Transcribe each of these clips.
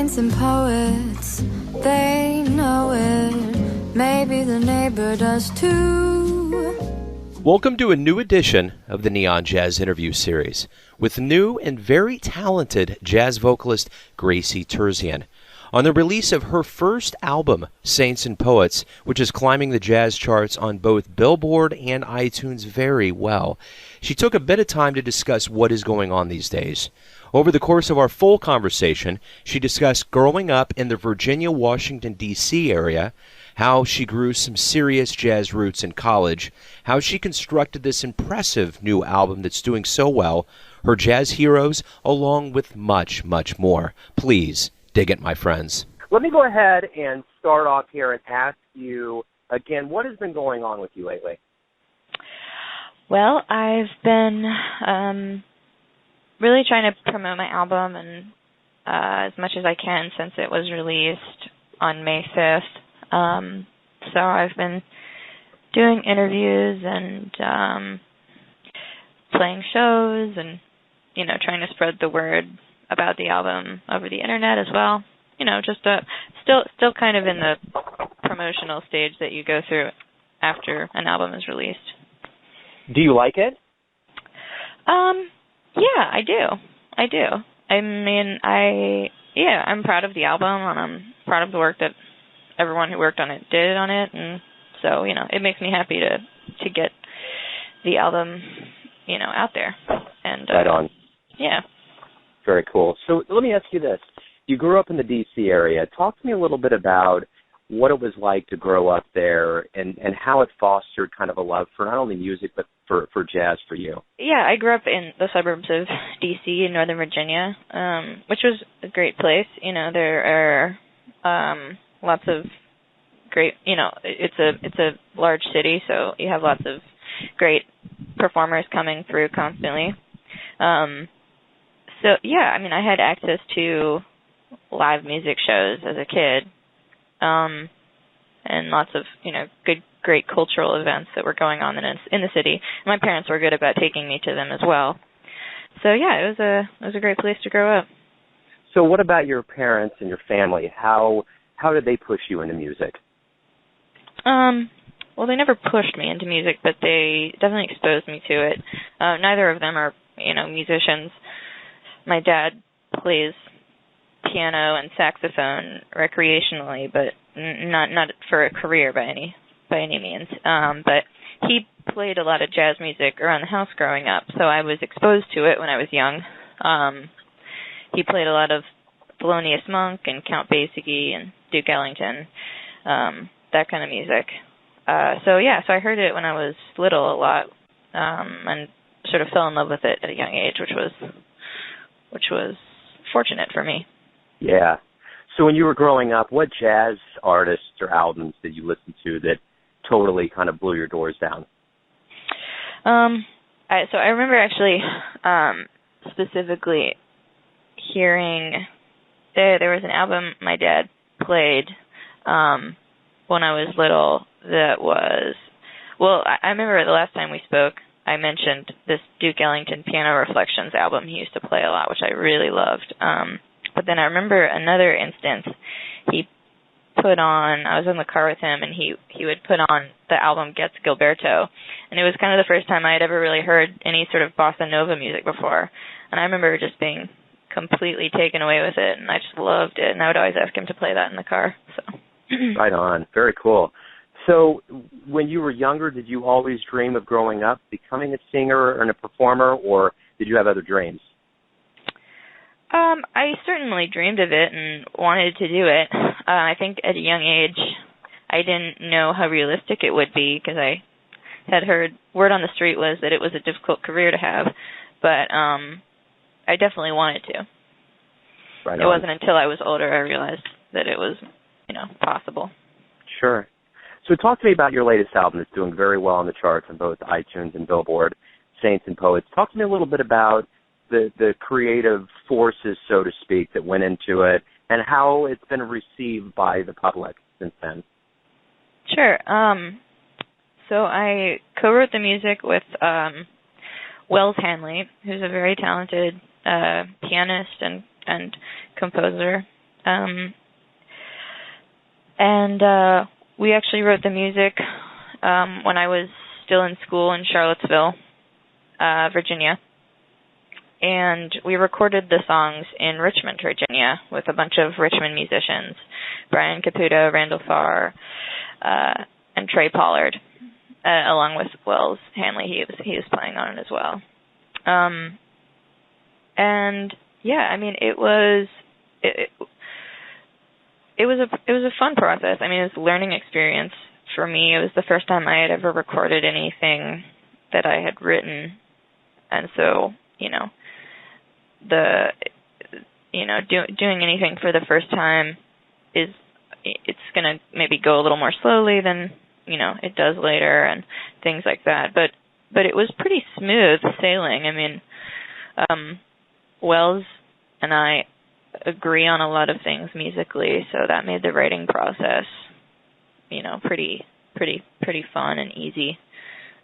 saints and poets, they know it. Maybe the neighbor does too. Welcome to a new edition of the Neon Jazz Interview Series with new and very talented jazz vocalist Gracie Terzian. On the release of her first album, Saints and Poets, which is climbing the jazz charts on both Billboard and iTunes very well, she took a bit of time to discuss what is going on these days. Over the course of our full conversation, she discussed growing up in the Virginia, Washington, D.C. area, how she grew some serious jazz roots in college, how she constructed this impressive new album that's doing so well, her jazz heroes, along with much, much more. Please dig it, my friends. Let me go ahead and start off here and ask you, again, what has been going on with you lately? Well, I've been really trying to promote my album and as much as I can since it was released on May 5th. So I've been doing interviews and playing shows and, trying to spread the word about the album over the internet as well. Just still kind of in the promotional stage that you go through after an album is released. Do you like it? Yeah, I do. I mean, I'm proud of the album, and I'm proud of the work that everyone who worked on it did on it, and so, it makes me happy to get the album, out there. And right on. Yeah. Very cool. So let me ask you this. You grew up in the D.C. area. Talk to me a little bit about what it was like to grow up there and how it fostered kind of a love for not only music but for jazz for you. Yeah, I grew up in the suburbs of D.C. in Northern Virginia, which was a great place. There are lots of great, it's a large city, so you have lots of great performers coming through constantly. So, yeah, I mean, I had access to live music shows as a kid, and lots of, great cultural events that were going on in the city. My parents were good about taking me to them as well. So, yeah, it was a great place to grow up. So what about your parents and your family? How did they push you into music? Well, they never pushed me into music, but they definitely exposed me to it. Neither of them are, musicians. My dad plays piano and saxophone recreationally, but not for a career by any means. But he played a lot of jazz music around the house growing up, so I was exposed to it when I was young. He played a lot of Thelonious Monk and Count Basie and Duke Ellington, that kind of music. So I heard it when I was little a lot, and sort of fell in love with it at a young age, which was fortunate for me. Yeah. So when you were growing up, what jazz artists or albums did you listen to that totally kind of blew your doors down? So I remember actually specifically hearing there was an album my dad played when I was little that was, I remember the last time we spoke, I mentioned this Duke Ellington Piano Reflections album he used to play a lot, which I really loved. But then I remember another instance he put on, I was in the car with him, and he would put on the album Gets Gilberto. And it was kind of the first time I had ever really heard any sort of bossa nova music before. And I remember just being completely taken away with it, and I just loved it. And I would always ask him to play that in the car. So. Right on. Very cool. So when you were younger, did you always dream of growing up, becoming a singer and a performer, or did you have other dreams? I certainly dreamed of it and wanted to do it. I think at a young age, I didn't know how realistic it would be because I had heard word on the street was that it was a difficult career to have, but I definitely wanted to. Right on. It wasn't until I was older I realized that it was, possible. Sure. So talk to me about your latest album that's doing very well on the charts on both iTunes and Billboard, Saints and Poets. Talk to me a little bit about the creative forces, so to speak, that went into it and how it's been received by the public since then. Sure. So I co-wrote the music with Wells Hanley, who's a very talented pianist and composer. And we actually wrote the music when I was still in school in Charlottesville, Virginia. And we recorded the songs in Richmond, Virginia, with a bunch of Richmond musicians, Brian Caputo, Randall Farr, and Trey Pollard, along with Wells Hanley. He was playing on it as well. And yeah, I mean, it was a fun process. I mean, it was a learning experience for me. It was the first time I had ever recorded anything that I had written, and so doing anything for the first time it's gonna maybe go a little more slowly than it does later and things like that. But it was pretty smooth sailing. I mean, Wells and I agree on a lot of things musically, so that made the writing process, pretty fun and easy.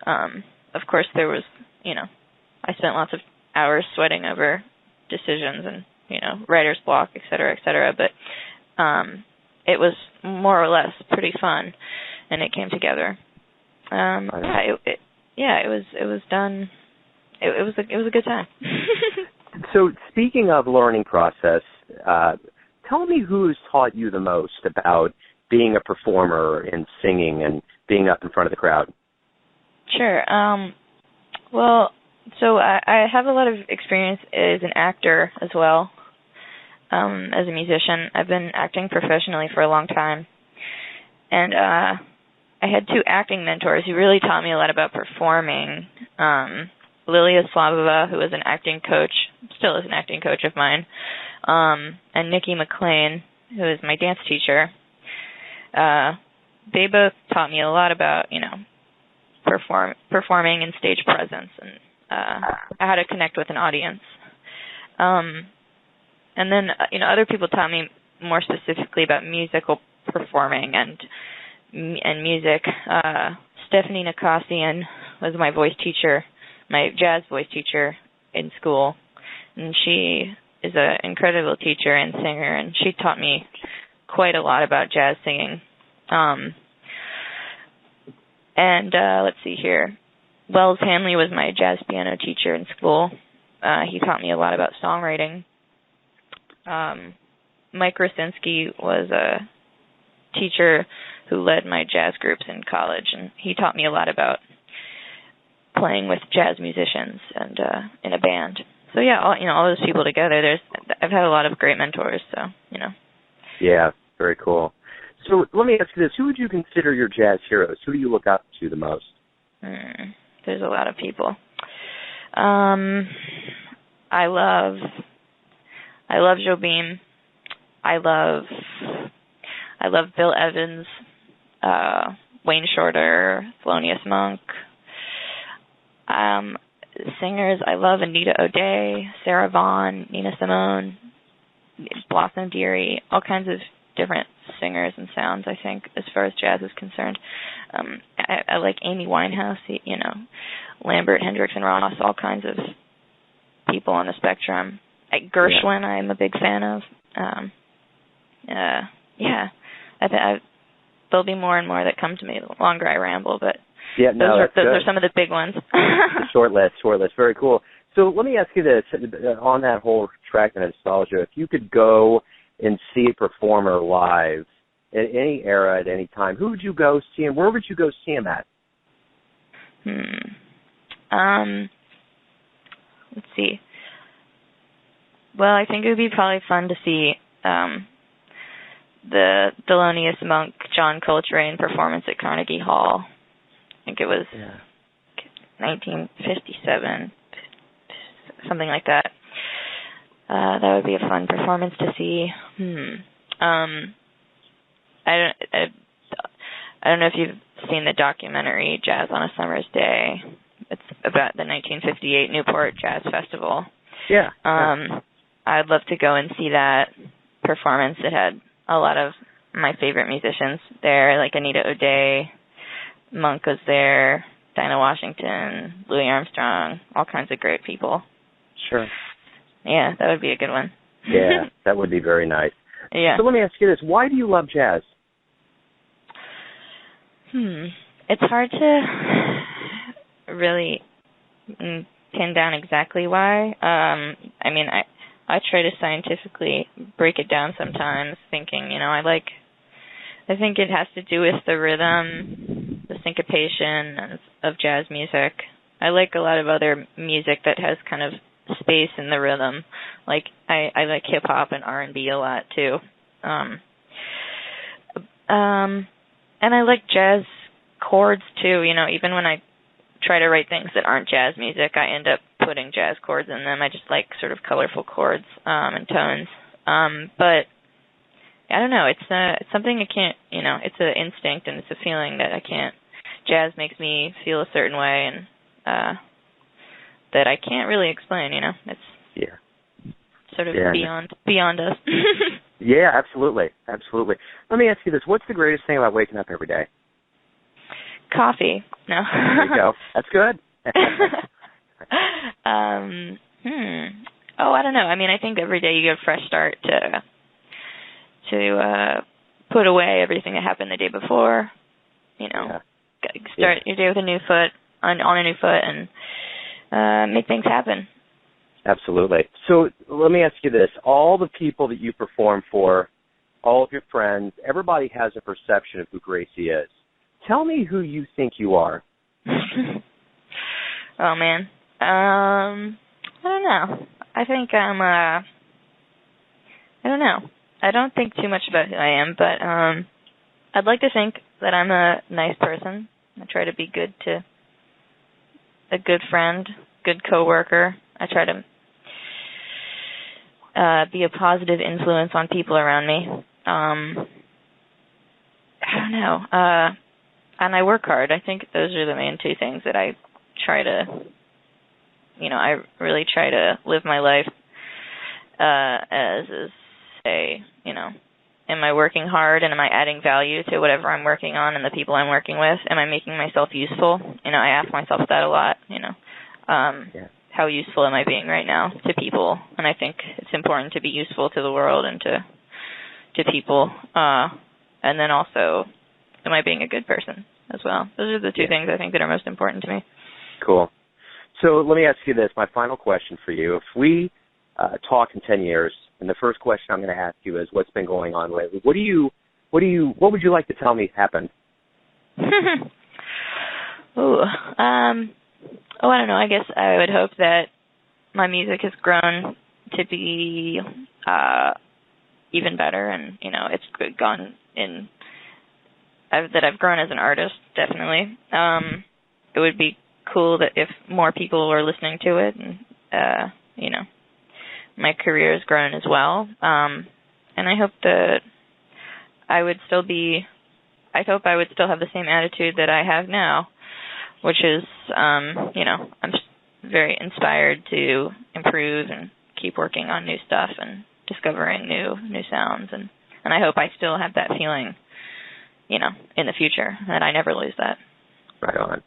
Of course, there was, I spent lots of hours sweating over decisions and, writer's block, et cetera, but it was more or less pretty fun, and it came together. It was done. It was a good time. So speaking of learning process, tell me who's taught you the most about being a performer and singing and being up in front of the crowd. Sure. Well, so I have a lot of experience as an actor as well, as a musician. I've been acting professionally for a long time. And I had two acting mentors who really taught me a lot about performing. Lilia Slavova, who was an acting coach, still is an acting coach of mine, and Nikki McLean, who is my dance teacher. They both taught me a lot about, performing and stage presence and how to connect with an audience. And then, other people taught me more specifically about musical performing and music. Stephanie Nikasian was my voice teacher, my jazz voice teacher in school, and she is an incredible teacher and singer, and she taught me quite a lot about jazz singing. Let's see here. Wells Hanley was my jazz piano teacher in school. He taught me a lot about songwriting. Mike Rosinski was a teacher who led my jazz groups in college, and he taught me a lot about playing with jazz musicians and in a band. So yeah, all those people together. I've had a lot of great mentors. So Yeah, very cool. So let me ask you this: who would you consider your jazz heroes? Who do you look up to the most? There's a lot of people. I love Jobim. I love Bill Evans, Wayne Shorter, Thelonious Monk. Singers, I love Anita O'Day, Sarah Vaughan, Nina Simone, Blossom Dearie, all kinds of different singers and sounds, I think, as far as jazz is concerned. I like Amy Winehouse, Lambert, Hendricks, and Ross, all kinds of people on the spectrum. Gershwin, I'm a big fan of. There'll be more and more that come to me the longer I ramble, but those are some of the big ones. Short list. Very cool. So let me ask you this, on that whole track of nostalgia, if you could go and see a performer live at any era, at any time, who would you go see and where would you go see him at? Let's see. Well, I think it would be probably fun to see the Thelonious Monk, John Coltrane performance at Carnegie Hall. I think it was 1957, something like that. That would be a fun performance to see. I don't know if you've seen the documentary Jazz on a Summer's Day. It's about the 1958 Newport Jazz Festival. Yeah. I'd love to go and see that performance. It had a lot of my favorite musicians there, like Anita O'Day, Monk was there, Dinah Washington, Louis Armstrong, all kinds of great people. Sure. Yeah, that would be a good one. Yeah, that would be very nice. Yeah. So let me ask you this. Why do you love jazz? It's hard to really pin down exactly why. I mean, I try to scientifically break it down sometimes, thinking, I think it has to do with the rhythm, the syncopation of jazz music. I like a lot of other music that has kind of space in the rhythm. Like I like hip hop and R&B a lot too. And I like jazz chords too. Even when I try to write things that aren't jazz music, I end up putting jazz chords in them. I just like sort of colorful chords and tones. But I don't know. It's something I can't. It's an instinct and it's a feeling that I can't. Jazz makes me feel a certain way, and that I can't really explain. It's sort of beyond us. Yeah, absolutely. Let me ask you this: what's the greatest thing about waking up every day? Coffee. No. There you go. That's good. Oh, I don't know. I mean, I think every day you get a fresh start to put away everything that happened the day before. Start your day with a new foot on a new foot and make things happen. Absolutely. So let me ask you this. All the people that you perform for, all of your friends, everybody has a perception of who Gracie is. Tell me who you think you are. Oh, man. I don't know. I think I don't know. I don't think too much about who I am, but I'd like to think that I'm a nice person. I try to be good to a good friend, good coworker. I try to be a positive influence on people around me. I don't know. And I work hard. I think those are the main two things that I try to, I really try to live my life as am I working hard and am I adding value to whatever I'm working on and the people I'm working with? Am I making myself useful? I ask myself that a lot, how useful am I being right now to people? And I think it's important to be useful to the world and to people. And then also, am I being a good person as well? Those are the two things I think that are most important to me. Cool. So let me ask you this, my final question for you. If we talk in 10 years, and the first question I'm going to ask you is what's been going on lately? What would you like to tell me happened? I don't know. I guess I would hope that my music has grown to be even better, and it's gone in that I've grown as an artist. Definitely, it would be cool that if more people were listening to it, and my career has grown as well. And I hope that I would still have the same attitude that I have now, which is, I'm just very inspired to improve and keep working on new stuff and discovering new sounds. And I hope I still have that feeling, in the future, that I never lose that. Right on.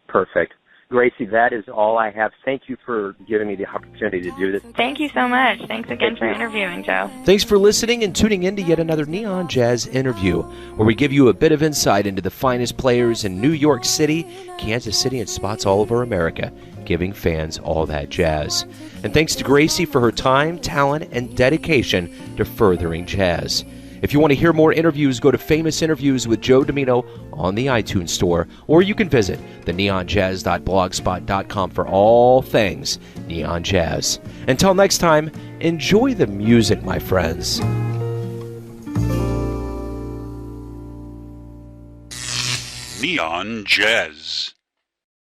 Perfect. Gracie, that is all I have. Thank you for giving me the opportunity to do this. Thank you so much. Thanks again for interviewing, Joe. Thanks for listening and tuning in to yet another Neon Jazz interview, where we give you a bit of insight into the finest players in New York City, Kansas City, and spots all over America, giving fans all that jazz. And thanks to Gracie for her time, talent, and dedication to furthering jazz. If you want to hear more interviews, go to Famous Interviews with Joe Domino on the iTunes Store, or you can visit theneonjazz.blogspot.com for all things Neon Jazz. Until next time, enjoy the music, my friends. Neon Jazz.